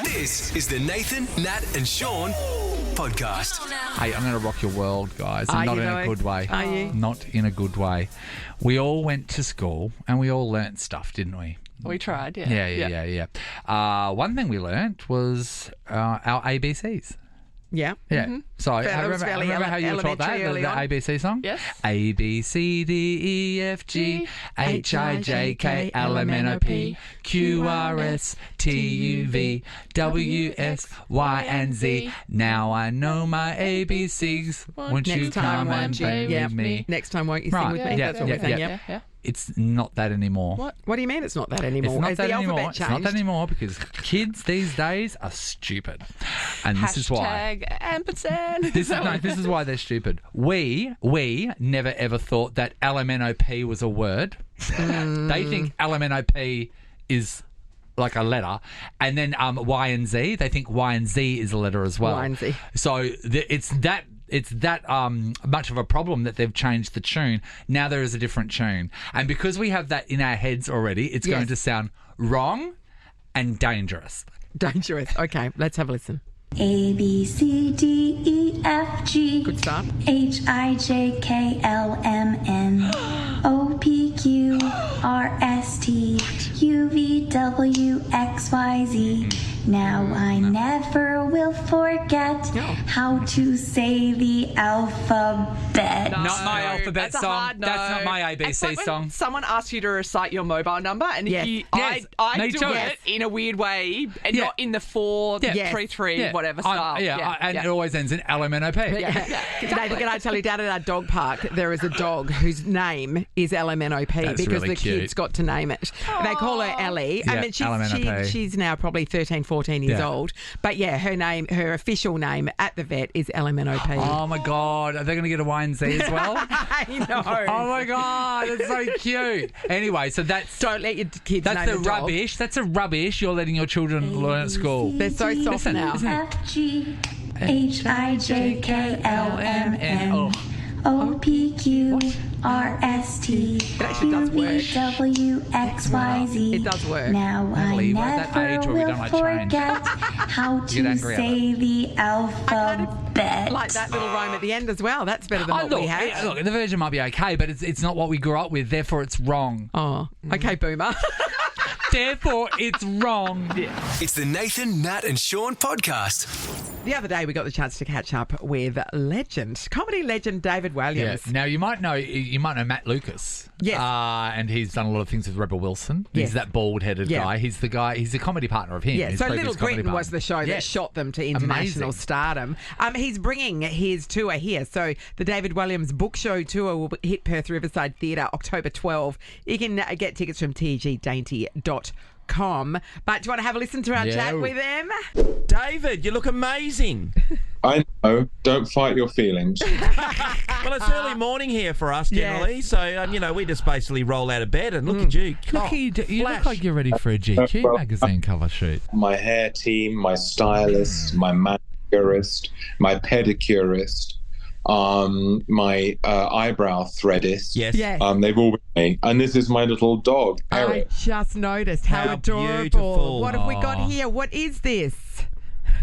This is the Nathan, Nat and Sean podcast. Hey, I'm going to rock your world, guys. Are And not you in though? a good way. Are you? Not in a good way. We all went to school and we all learnt stuff, didn't we? We tried, yeah. Yeah. One thing we learnt was our ABCs. Yeah. Yeah. Mm-hmm. So I That was remember, fairly how you were taught that, elementary the early on. ABC song? Yes. A, B, C, D, E, F, G, H, I, J, K, L, M, N, O, P, Q, R, S, T, U, V, W, X, Y, and Z. Now I know my ABCs. Won't you Next time, come and won't you? play Yeah. with me? Next time, won't you sing Right. with Yeah, me? yeah, That's what yeah, we're saying, yeah. yeah. It's not that anymore. What do you mean it's not that anymore? It's not Has that the anymore. alphabet It's changed? not that anymore because kids these days are stupid. And this is why. Hashtag ampersand. This is why they're stupid. We never ever thought that LMNOP was a word. They think LMNOP is like a letter, and then Y and Z. They think Y and Z is a letter as well. Y and Z. So it's that much of a problem that they've changed the tune. Now there is a different tune, and because we have that in our heads already, it's going to sound wrong and dangerous. Dangerous. Okay, let's have a listen. A, B, C, D, E, F, G, Good start. H, I, J, K, L, M, N, O, P, Q, R, S, T, U, V, W, X, Y, Z. Now I never will forget how to say the alphabet. Not my alphabet That's a song. hard no. That's not my It's ABC like when song. someone asks you to recite your mobile number, and Yes. if you, Yes. I Me do too. it in a weird way, and Yeah. not in the 4, Yeah. 3, 3, Yeah. whatever style. And it always ends in LMNOP. Nathan, can I tell you, down at our dog park, there is a dog whose name is LMNOP That's because really the cute. kids got to name it. They call her Ellie. Yeah, I mean, LMNOP. she's now probably 13, 14 years Yeah. old. But yeah, her official name at the vet is LMNOP. Oh my God, are they going to get a Y and Z as well? I know. Oh my God, that's so cute. Anyway, so Don't let your kids that's name the the dog. rubbish. That's a rubbish you're letting your children learn at school. They're so soft Listen, now. listen. F, G, H, I, J, K, L, M, N, O, P, Q, R, S, T, actually does U, V, work. W, X, Y, Z. It does work. Now I Natalie, we're at that never age where we will don't like change. forget how get to angry at say the alphabet. Like that little rhyme at the end as well. That's better than what we had. Look, the version might be okay, but it's not what we grew up with. Therefore, it's wrong. Oh, okay, boomer. Therefore, it's wrong. It's the Nathan, Nat and Sean podcast. The other day we got the chance to catch up with comedy legend David Yeah. Williams. Now you might know Matt Lucas. Yes. And he's done a lot of things with Rebel Wilson. Yes. He's that bald-headed Yeah. guy. He's the comedy partner of him. Yeah, his so previous Little comedy Britain was partner. the show that Yes. shot them to international Amazing. stardom. He's bringing his tour here. So the David Williams Book Show tour will hit Perth Riverside Theatre October 12. You can get tickets from tgdainty.com. But do you want to have a listen to our Yeah. chat with him? David, you look amazing. I know. Don't fight your feelings. Well, it's early morning here for us generally, so we just basically roll out of bed and look at you. Look, Oh, you flash. look like you're ready for a GQ Well, magazine cover shoot. My hair team, my stylist, my manicurist, my pedicurist, my eyebrow threadist. Yes. Yes. They've all been me. And this is my little dog, I Eric. just noticed. How How adorable. beautiful. What have we got Aw. here? What is this?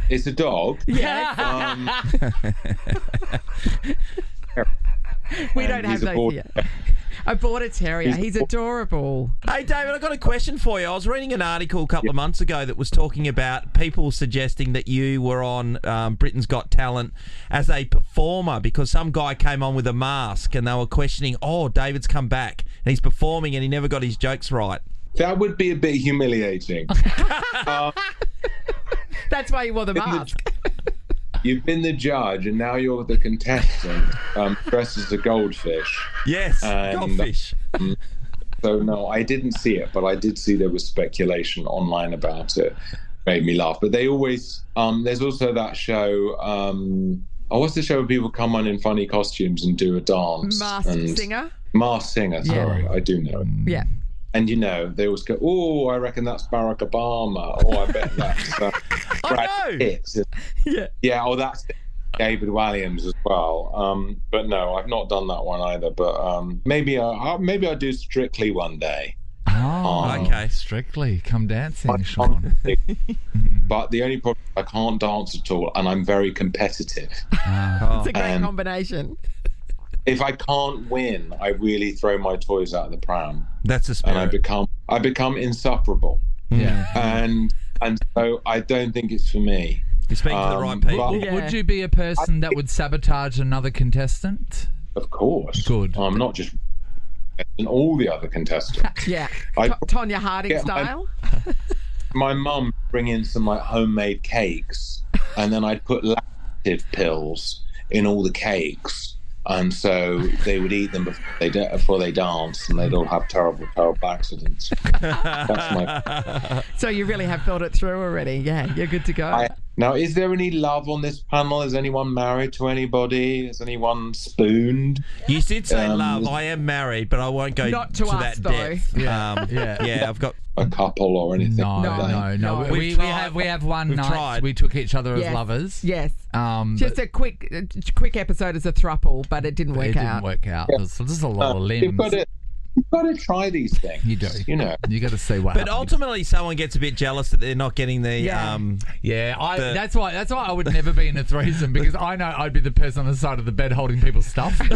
It's a dog. Yeah. We don't have he's a those border- here. A border terrier. He's He's a- adorable. Hey, David, I've got a question for you. I was reading an article a couple of months ago that was talking about people suggesting that you were on Britain's Got Talent as a performer because some guy came on with a mask and they were questioning, David's come back and he's performing and he never got his jokes right. That would be a bit humiliating. That's why you wore the mask. You've been the judge and now you're the contestant dressed as a goldfish. Yes, And- goldfish. So, no, I didn't see it, but I did see there was speculation online about it. Made me laugh. But they always, there's also that show, what's the show where people come on in funny costumes and do a dance? Masked singer. Masked Singer, sorry, I do know it. Yeah. And, they always go, I reckon that's Barack Obama. I bet that's Brad no. Pitt. Yeah. Yeah, that's David Williams as well. But no, I've not done that one either. But maybe I'll do Strictly one day. Oh, Oh, Okay. Strictly. Come dancing, I Sean. can't- but the only problem, I can't dance at all, and I'm very competitive. It's a great And- combination. If I can't win, I really throw my toys out of the pram, That's the and spirit. I become insufferable. Yeah. And so I don't think it's for me. You're speaking to the right people. but- Yeah. Would you be a person that would sabotage another contestant? Of course. Good. I'm not just and all the other contestants. Yeah. I- Tonya Harding Yeah, style. My mum bring in some like homemade cakes, and then I'd put laxative pills in all the cakes, and so they would eat them before they dance, and they'd all have terrible accidents. That's my. So you really have thought it through already. Yeah, you're good to go. Now, is there any love on this panel? Is anyone married to anybody? Is anyone spooned? You did say Um, love. I am married, but I won't go Not to us, that though. depth. Yeah. Yeah, I've got. A couple or anything? No, like that? no, no. No. We We've tried. have one We've night. tried. We took each other as Yes. lovers. Yes. But Just a quick episode as a throuple, but it didn't work it out. didn't work out. There's a lot of You've limbs. got to try these things. You do. You know. You got to see what But happens. ultimately, someone gets a bit jealous that they're not getting the. Yeah. Yeah, The- that's why I would never be in a threesome, because I know I'd be the person on the side of the bed holding people's stuff. And,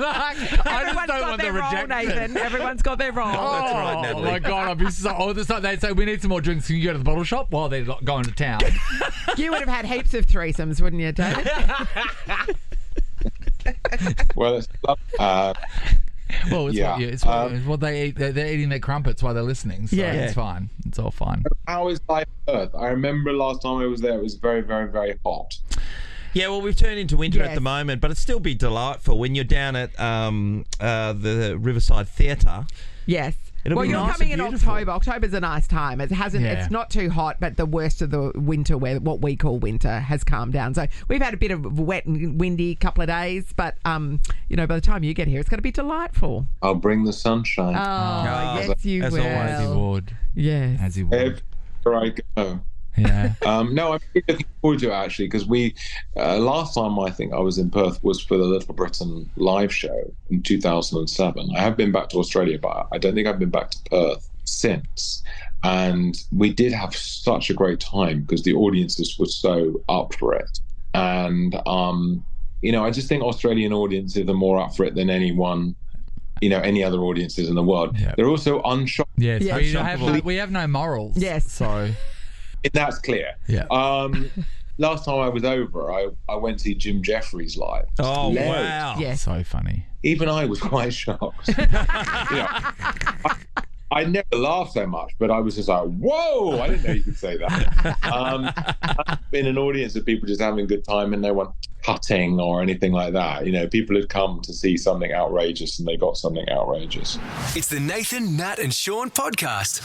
I just Everyone's don't got want the their role, rejection. Nathan. Everyone's got their role. That's right, Oh Natalie. my god, I'd be so. All the time they'd say, "We need some more drinks. Can you go to the bottle shop?" While they're going to town. You would have had heaps of threesomes, wouldn't you, David? Well, it's Well, it's Yeah. it's what they eat. They're eating their crumpets while they're listening. So Yeah. it's fine. It's all fine. how is life on Earth? I remember last time I was there, it was very, very, very hot. Yeah, well, we've turned into winter Yes. at the moment, but it'd still be delightful when you're down at the Riverside Theatre. Yes. It'll Well, be you're nice coming and in beautiful. October. October's a nice time. It hasn't. Yeah. It's not too hot, but the worst of the winter, where what we call winter, has calmed down. So we've had a bit of wet and windy couple of days, but by the time you get here, it's going to be delightful. I'll bring the sunshine. Oh, yes, you as will. always. As he would. Yes. As he would. Everywhere I go. Yeah. No, I'm really looking forward to it, actually, because we last time I think I was in Perth was for the Little Britain live show in 2007. I have been back to Australia, but I don't think I've been back to Perth since. And we did have such a great time because the audiences were so up for it. And I just think Australian audiences are more up for it than anyone. Any other audiences in the world. Yeah. They're also unshocked. Yes. Yeah. We have no morals. Yes. So That's clear. yeah. Last time I was over, I went to see Jim Jeffries live. Oh, Hilarious. wow. Yes. So funny. Even I was quite shocked. I never laughed so much, but I was just like, whoa, I didn't know you could say that. I've been an audience of people just having a good time and no one cutting or anything like that. People had come to see something outrageous and they got something outrageous. It's the Nathan, Nat and Sean podcast.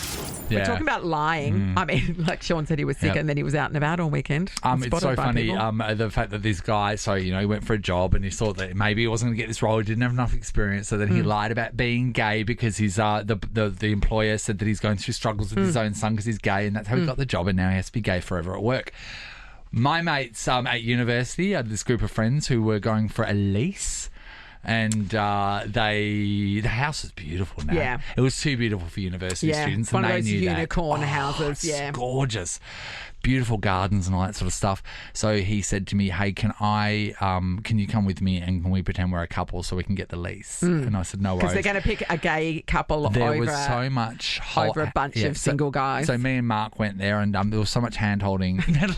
Yeah. We're talking about lying. I mean, like Sean said, he was sick Yep. and then he was out and about all weekend. It's Spotted so by funny, people. the fact that this guy, he went for a job and he thought that maybe he wasn't going to get this role. He didn't have enough experience, so then he lied about being gay because his the employer said that he's going through struggles with his own son because he's gay, and that's how he got the job, and now he has to be gay forever at work. My mates at university had this group of friends who were going for a lease. And the house was beautiful now. Yeah. It was too beautiful for university Yeah, students. one of and they those knew that. unicorn houses, It's yeah. gorgeous. Beautiful gardens and all that sort of stuff. So he said to me, "Hey, can you come with me and can we pretend we're a couple so we can get the lease?" And I said, "No worries." Because they're going to pick a gay couple There over, was so much over a bunch of single guys. So me and Mark went there, and there was so much hand holding. there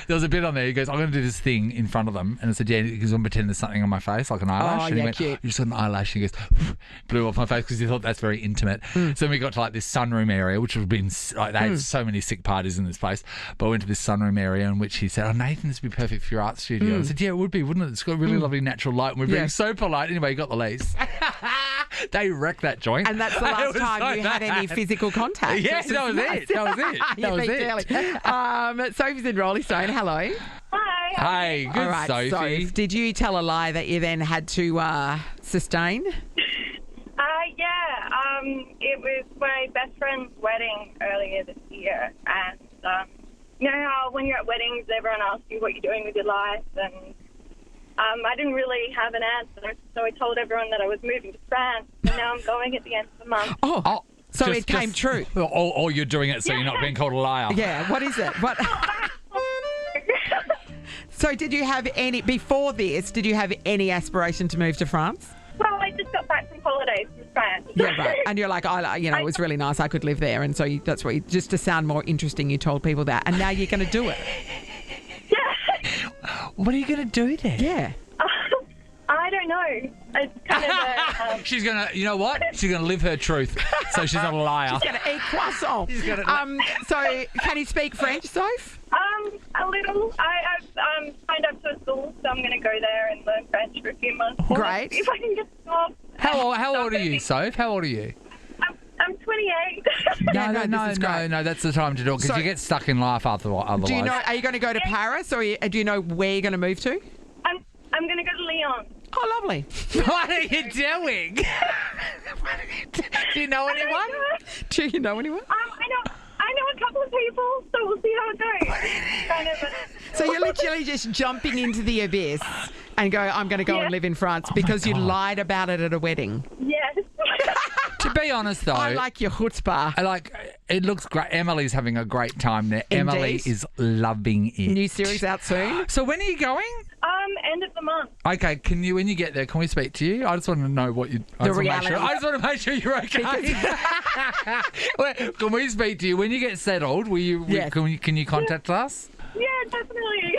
was a bit on there. He goes, "I'm going to do this thing in front of them," and I said, "Yeah," because I'm pretending there's something on my face, like an eyelash. Oh, and he yeah, went, cute. "You just got an eyelash." And he goes, blew off my face because he thought that's very intimate. So then we got to like this sunroom area, which would have been like they had so many sick parties in this place. But I went to this sunroom area in which he said, "Oh, Nathan, this would be perfect for your art studio." I said, "Yeah, it would be, wouldn't it? It's got a really lovely natural light, and we're being Yeah. so polite." Anyway, he got the lease. They wrecked that joint. And that's the It last was time so you had any bad. physical contact. Yeah, which is that was nice. it. That was it. You That was think it. clearly. Sophie's in Rolling Stone. Hello. Hey, good All right, Sophie. Soph, did you tell a lie that you then had to sustain? It was my best friend's wedding earlier this year, and you know how when you're at weddings, everyone asks you what you're doing with your life, and I didn't really have an answer, so I told everyone that I was moving to France, and now I'm going at the end of the month. Oh, so it came true. Or you're doing it so you're not being called a liar. Yeah, what is it? What? So did you have before this, did you have any aspiration to move to France? Well, I just got back from holidays from France. Yeah, right. And you're like, it was really nice. I could live there. And so that's what just to sound more interesting, you told people that. And now you're going to do it. Yeah. What are you going to do there? Yeah. I don't know. It's kind of She's going to, you know what? She's going to live her truth. So she's not a liar. She's going to eat croissant. So can you speak French, Soph? a little. I've signed up to a school, so I'm going to go there and learn French for a few months. Great. If I can get the job. How old are you, Soph? How old are you? I'm 28. No, that's the time to do it because you get stuck in life otherwise. Do you know, are you going to go to Paris or do you know where you're going to move to? I'm going to go to Lyon. Oh, lovely. What are you doing? Do you know anyone? Do you know anyone? I know a couple of people, so we'll see how it goes. So you're literally just jumping into the abyss and go, I'm going to go and live in France because you lied about it at a wedding. Yes. To be honest, though, I like your chutzpah. It looks great. Emily's having a great time there. Indeed. Emily is loving it. New series out soon. So when are you going? End of the month. Okay, when you get there, can we speak to you? I just want to know what you... The reality. I just want to make sure you're okay. Can we speak to you? When you get settled, can you contact us? Yeah, definitely.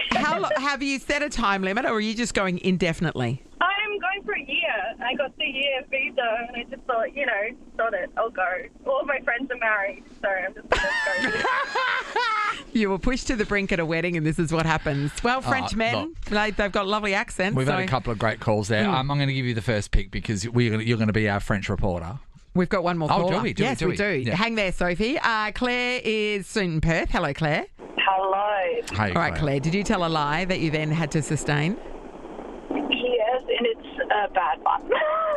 Have you set a time limit or are you just going indefinitely? I'm going for a year. I got the year visa and I just thought, sod it, I'll go. All of my friends are married, so I'm just going to go. You were pushed to the brink at a wedding and this is what happens. Well, French men, they've got lovely accents. We've had a couple of great calls there. I'm going to give you the first pick because you're going to be our French reporter. We've got one more caller. Do we? Yes, we do. Yeah. Hang there, Sophie. Claire is in Perth. Hello, Claire. Hello. Hey, All right, Claire. Did you tell a lie that you then had to sustain? Yes, and it's a bad one.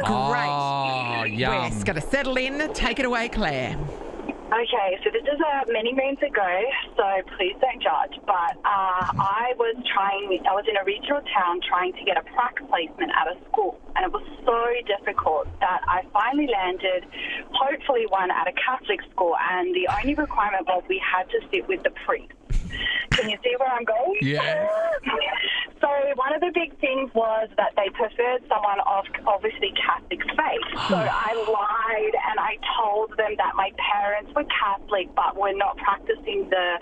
Great. Oh, yum. We're going to settle in. Take it away, Claire. Okay, so this is many moons ago, so please don't judge, but I was in a regional town trying to get a prac placement at a school, and it was so difficult that I finally landed, hopefully one at a Catholic school, and the only requirement was we had to sit with the priest. Can you see where I'm going? Yeah. So one of the big things was that they preferred someone of obviously Catholic faith. So I lied and I told them that my parents were Catholic but were not practicing the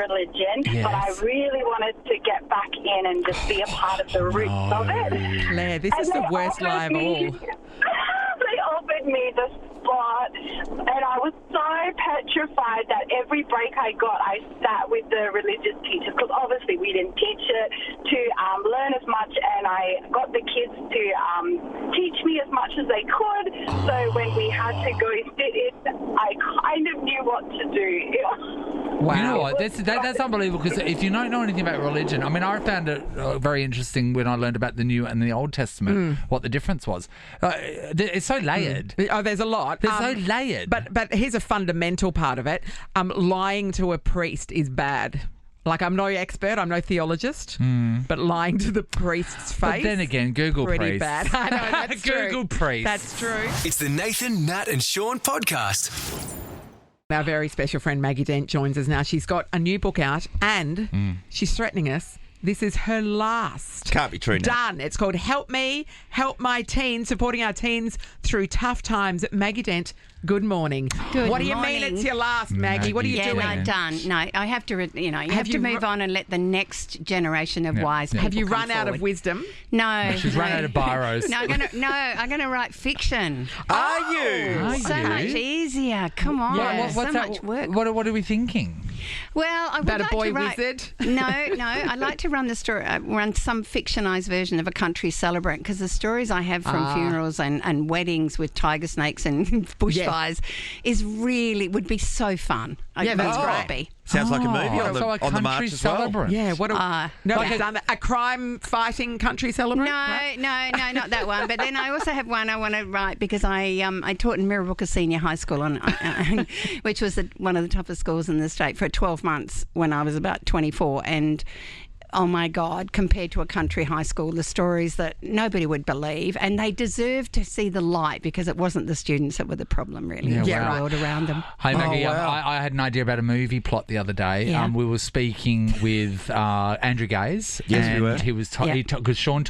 religion. Yes. But I really wanted to get back in and just be a part of the roots of it. Claire, this is the worst lie of all. They offered me the spot, and I was so petrified that every break I got, I sat with the religious teachers, because obviously we didn't teach it, to learn as much, and I got the kids to teach me as much as they could, so when we had to go sit in, I kind of knew what to do. Wow. You know what? That's unbelievable because if you don't know anything about religion, I mean, I found it very interesting when I learned about the New and the Old Testament, what the difference was. It's so layered. Oh, there's a lot. They're so layered. But here's a fundamental part of it. Lying to a priest is bad. Like, I'm no expert, I'm no theologist, but lying to the priest's face. But then again, Google pretty priest. bad. I know, that's true. Google priest. That's true. It's the Nathan, Nat and Sean podcast. Our very special friend Maggie Dent joins us now. She's got a new book out and she's threatening us. This is her last. Can't be true now. Done. It's called Help Me, Help My Teens, supporting our teens through tough times. Maggie Dent, good morning. Good What do you morning. mean it's your last, Maggie? What are you Yeah, doing? no, done. No, I have to, you have to move on and let the next generation of wise people Have you come run out of forward. wisdom? No. She's run out of biros. No, I'm gonna write fiction. Are you? Are So you? much easier. Come on. What's so that? much work. What are we thinking? Well, I would About a like boy to write, wizard? No. I'd like to run the story, run some fictionalised version of a country celebrant, because the stories I have from funerals and weddings with tiger snakes and bushfires would be so fun. Yeah, that's It would great. be. Sounds like a movie on So a the country march as well. celebrant. Yeah, what a... no, like we've done that. A crime-fighting country celebrant? No, not that one. But then I also have one I want to write because I taught in Mirrabooka Senior High School, which was one of the toughest schools in the state, for 12 months when I was about 24. And oh my God, compared to a country high school, the stories that nobody would believe, and they deserve to see the light because it wasn't the students that were the problem, really. It was the world around them. Hi, Maggie. Oh, wow. I had an idea about a movie plot the other day. Yeah. We were speaking with Andrew Gaze. Yes, and we were. He was because Sean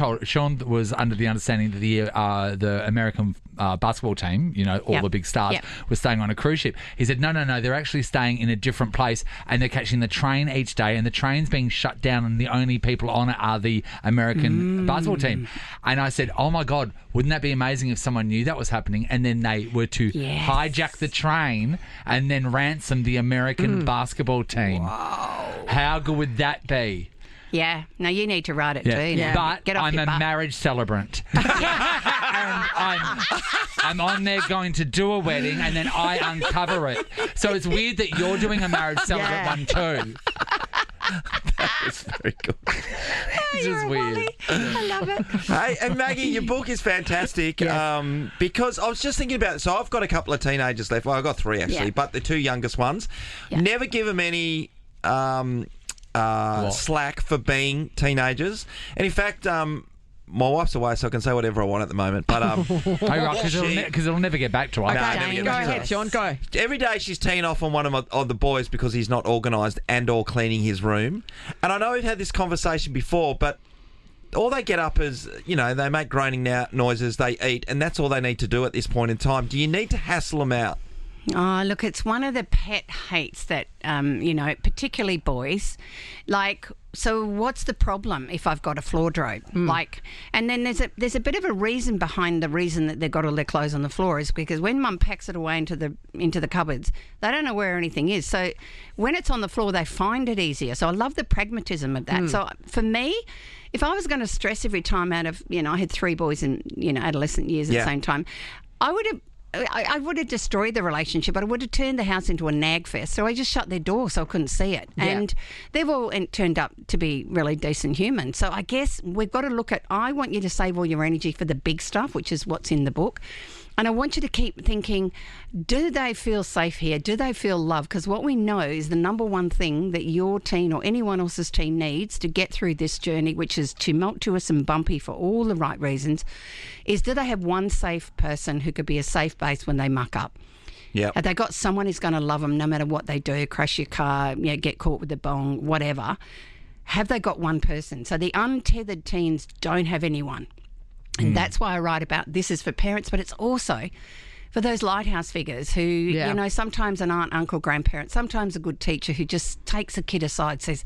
was under the understanding that the American basketball team, all the big stars, were staying on a cruise ship. He said, no, they're actually staying in a different place, and they're catching the train each day, and the train's being shut down, and the only people on it are the American basketball team. And I said, oh my God, wouldn't that be amazing if someone knew that was happening, and then they were to hijack the train and then ransom the American basketball team? Whoa. How good would that be? Yeah. No, you need to write it too. Yeah. But Get off I'm your a butt. marriage celebrant. And I'm on there going to do a wedding, and then I uncover it. So it's weird that you're doing a marriage celebrant one too. It's very good. It's just weird. I love it. Hey, and Maggie, your book is fantastic because I was just thinking about it. So I've got a couple of teenagers left. Well, I've got 3 actually, but the 2 youngest ones. Never give them any slack for being teenagers. And in fact, my wife's away, so I can say whatever I want at the moment. But Because it'll never get back to us. No, never get Go back to ahead, us. Sean, go. Every day she's teeing off on one of the boys because he's not organised and or cleaning his room. And I know we've had this conversation before, but all they get up is, they make groaning noises, they eat, and that's all they need to do at this point in time. Do you need to hassle them out? Oh, look, it's one of the pet hates that, particularly boys. So what's the problem if I've got a floor drape? And then there's a bit of a reason behind the reason that they've got all their clothes on the floor is because when Mum packs it away into the cupboards, they don't know where anything is. So when it's on the floor, they find it easier. So I love the pragmatism of that. So for me, if I was going to stress every time out of, I had 3 boys in, adolescent years at the same time, I would have destroyed the relationship, but I would have turned the house into a nag fest. So I just shut their door so I couldn't see it. Yeah. And they've all turned up to be really decent humans. So I guess we've got to look at, I want you to save all your energy for the big stuff, which is what's in the book. And I want you to keep thinking, do they feel safe here? Do they feel loved? Because what we know is the number one thing that your teen or anyone else's teen needs to get through this journey, which is tumultuous and bumpy for all the right reasons, is do they have one safe person who could be a safe base when they muck up? Yeah. Have they got someone who's going to love them no matter what they do, crash your car, get caught with the bong, whatever? Have they got one person? So the untethered teens don't have anyone. And that's why I write about this is for parents, but it's also for those lighthouse figures who, sometimes an aunt, uncle, grandparent, sometimes a good teacher who just takes a kid aside, says,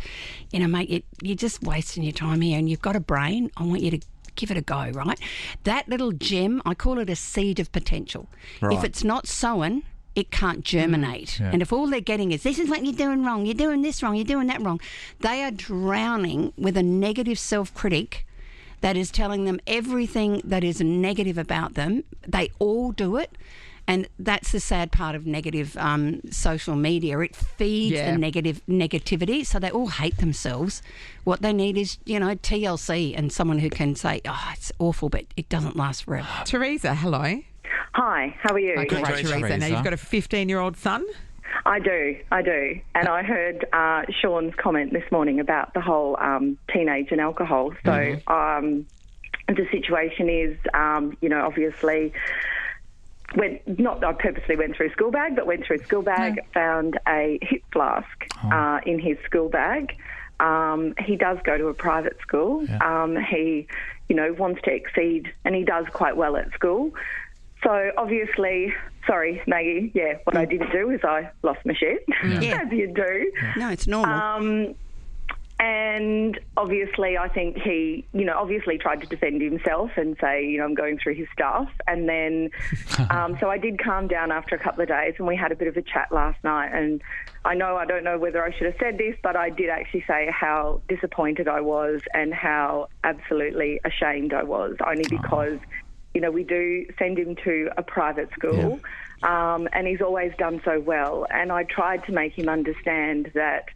mate, you're just wasting your time here and you've got a brain. I want you to give it a go, right? That little gem, I call it a seed of potential. Right. If it's not sown, it can't germinate. And if all they're getting is, this is what you're doing wrong, you're doing this wrong, you're doing that wrong, they are drowning with a negative self-critic that is telling them everything that is negative about them. They all do it. And that's the sad part of negative social media. It feeds the negativity, so they all hate themselves. What they need is, TLC and someone who can say, oh, it's awful, but it doesn't last forever. Teresa, hello. Hi, how are you? Great, Teresa. Now, you've got a 15-year-old son? I do. And I heard Sean's comment this morning about the whole teenage and alcohol. So the situation is, obviously, I purposely went through school bag, found a hip flask in his school bag. He does go to a private school. He, wants to exceed, and he does quite well at school. So obviously, sorry, Maggie, what I didn't do is I lost my shit, as you do. No, it's normal. And obviously, I think he, obviously tried to defend himself and say, I'm going through his stuff. And then, so I did calm down after a couple of days and we had a bit of a chat last night. And I don't know whether I should have said this, but I did actually say how disappointed I was and how absolutely ashamed I was, only because, we do send him to a private school and he's always done so well. And I tried to make him understand that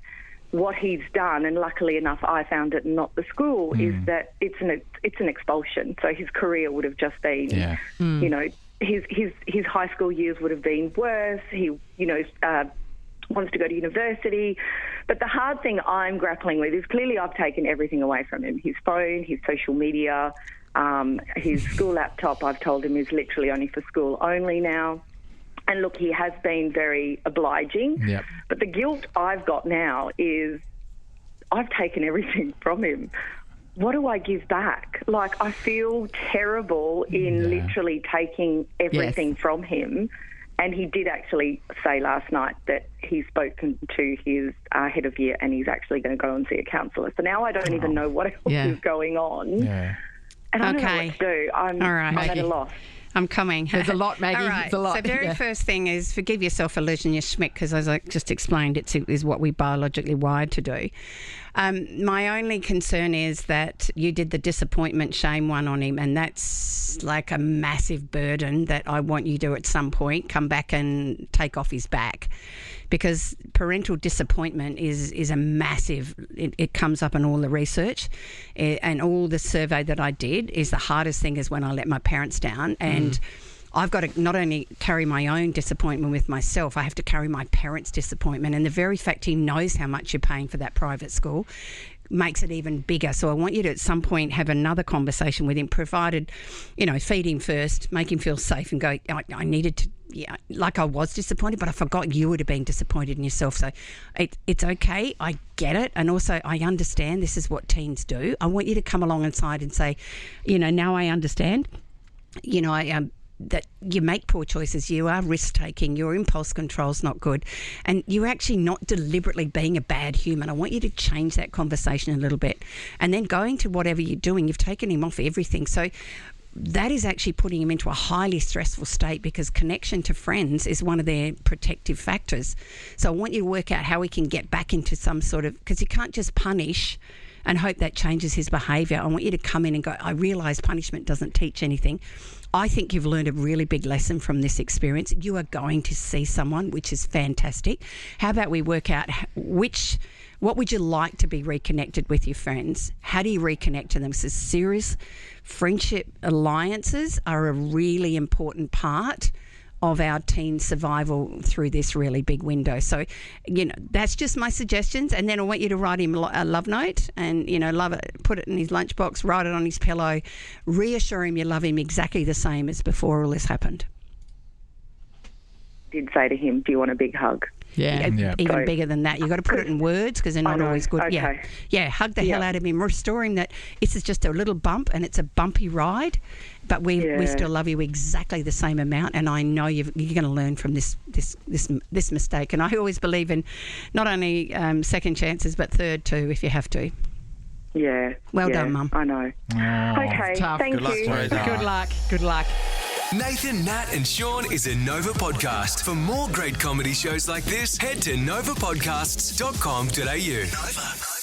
what he's done, and luckily enough I found it, not the school, is that it's an expulsion. So his career would have just been, his high school years would have been worse. He, wants to go to university, But the hard thing I'm grappling with is clearly I've taken everything away from him. His phone, his social media, his school laptop, I've told him is literally only for school only now. And look, he has been very obliging. Yep. But the guilt I've got now is I've taken everything from him. What do I give back? Like, I feel terrible in literally taking everything from him. And he did actually say last night that he's spoken to his head of year and he's actually going to go and see a counsellor. So now I don't even know what else is going on. Yeah. And I don't know what to do. I'm at a loss. I'm coming. There's a lot, Maggie. All right. There's a lot. So very first thing is forgive yourself for losing your schmick, because as I just explained, it is what we biologically wired to do. My only concern is that you did the disappointment shame one on him, and that's like a massive burden that I want you to at some point come back and take off his back, because parental disappointment is a massive, it comes up in all the research and all the survey that I did is the hardest thing is when I let my parents down. And I've got to not only carry my own disappointment with myself, I have to carry my parents' disappointment. And the very fact he knows how much you're paying for that private school makes it even bigger. So I want you to at some point have another conversation with him, provided, feed him first, make him feel safe and go, I needed to, like I was disappointed, but I forgot you would have been disappointed in yourself. So it's okay. I get it. And also I understand this is what teens do. I want you to come alongside and say, now I understand, that you make poor choices, you are risk-taking, your impulse control's not good, and you're actually not deliberately being a bad human. I want you to change that conversation a little bit. And then going to whatever you're doing, you've taken him off everything. So that is actually putting him into a highly stressful state, because connection to friends is one of their protective factors. So I want you to work out how we can get back into some sort of, because you can't just punish and hope that changes his behaviour. I want you to come in and go, I realise punishment doesn't teach anything. I think you've learned a really big lesson from this experience. You are going to see someone, which is fantastic. How about we work out what would you like to be reconnected with your friends? How do you reconnect to them? So serious friendship alliances are a really important part of our teen survival through this really big window. So, that's just my suggestions. And then I want you to write him a love note and, love it, put it in his lunchbox, write it on his pillow, reassure him you love him exactly the same as before all this happened. Did say to him, do you want a big hug? Even bigger than that. You've got to put it in words, because they're not always good. Okay. Yeah, hug the hell out of him. Restore him that this is just a little bump and it's a bumpy ride, but we still love you exactly the same amount, and I know you're going to learn from this mistake. And I always believe in not only second chances, but third too, if you have to. Yeah. Well done, Mum. I know. Okay, tough. thank Good you. luck, Good luck. Good luck. Nathan, Nat, and Sean is a Nova podcast. For more great comedy shows like this, head to novapodcasts.com.au. Nova.